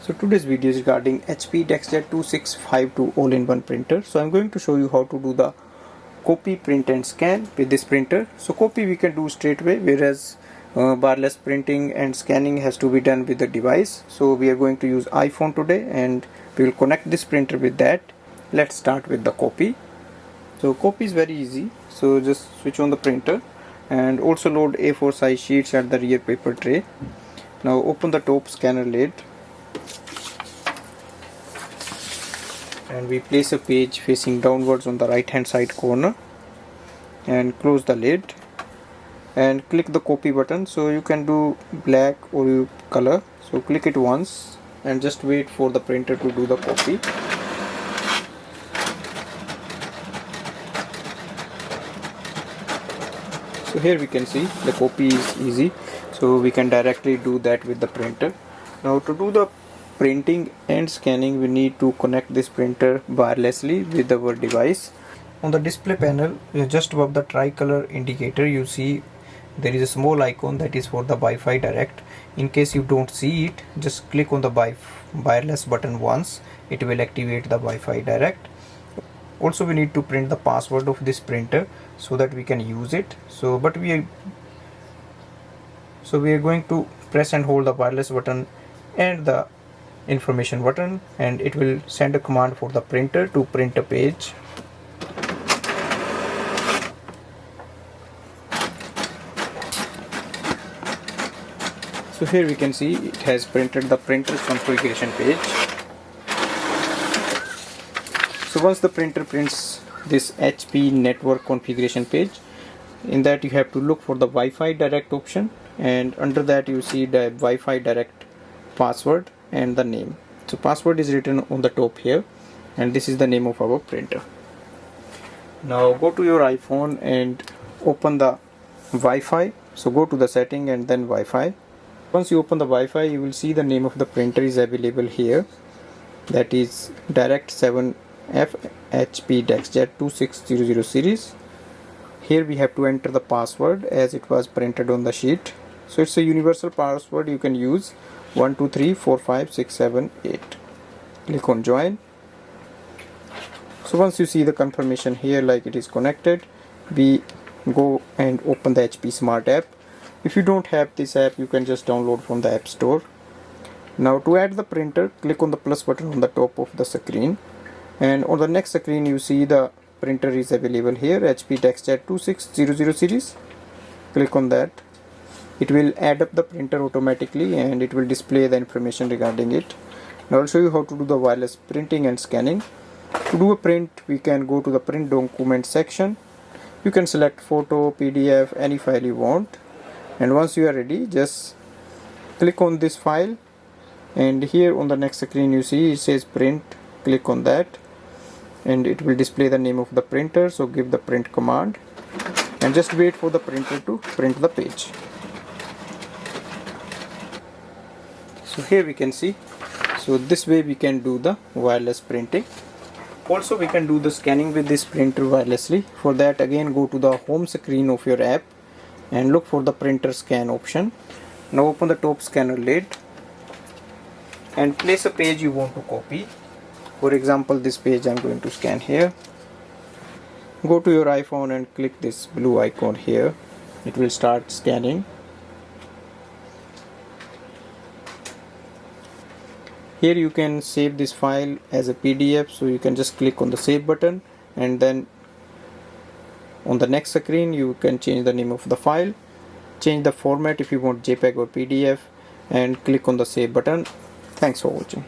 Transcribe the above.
So today's video is regarding HP DexJet 2652 all-in-one printer. So I'm going to show you how to do the copy, print and scan with this printer. So copy we can do straight away, whereas barless printing and scanning has to be done with the device. So we are going to use iPhone today and we will connect this printer with that. Let's start with the copy. So copy is very easy. So just switch on the printer and also load A4 size sheets at the rear paper tray. Now open the top scanner lid. And we place a page facing downwards on the right hand side corner and close the lid and click the copy button. So you can do black or color, so click it once and just wait for the printer to do the copy. So here we can see the copy is easy, so we can directly do that with the printer. Now to do the printing and scanning, we need to connect this printer wirelessly with our device. On the display panel, just above the tricolor indicator, you see there is a small icon that is for the Wi-Fi Direct. In case you don't see it, just click on the wireless button once. It will activate the Wi-Fi Direct. Also we need to print the password of this printer so that we can use it. So we are going to press and hold the wireless button and the information button, and it will send a command for the printer to print a page. So here we can see it has printed the printer's configuration page. So once the printer prints this HP network configuration page, in that you have to look for the Wi-Fi Direct option, and under that you see the Wi-Fi Direct password and the name. So password is written on the top here, and this is the name of our printer. Now go to your iPhone and open the Wi-Fi. So go to the setting and then Wi-Fi. Once you open the Wi-Fi, you will see the name of the printer is available here, that is Direct 7F HP DexJet 2600 series. Here we have to enter the password as it was printed on the sheet. So it's a universal password you can use, 1 2 3 4 5 6 7 8. Click on join. So once you see the confirmation here like it is connected, we go and open the HP Smart app. If you don't have this app, you can just download from the App Store. Now to add the printer, click on the plus button on the top of the screen, and on the next screen you see the printer is available here, HP DexJet 2600 series. Click on that. It will add up the printer automatically and it will display the information regarding it. Now I'll show you how to do the wireless printing and scanning. To do a print, we can go to the print document section. You can select photo, PDF, any file you want, and once you are ready, just click on this file, and here on the next screen you see it says print. Click on that and it will display the name of the printer. So give the print command and just wait for the printer to print the page. So here we can see, so this way we can do the wireless printing. Also we can do the scanning with this printer wirelessly. For that, again go to the home screen of your app and look for the printer scan option. Now open the top scanner lid and place a page you want to copy. For example, this page I'm going to scan here. Go to your iPhone and click this blue icon here. It will start scanning. Here you can save this file as a PDF, so you can just click on the save button, and then on the next screen you can change the name of the file, change the format if you want JPEG or PDF, and click on the save button. Thanks for watching.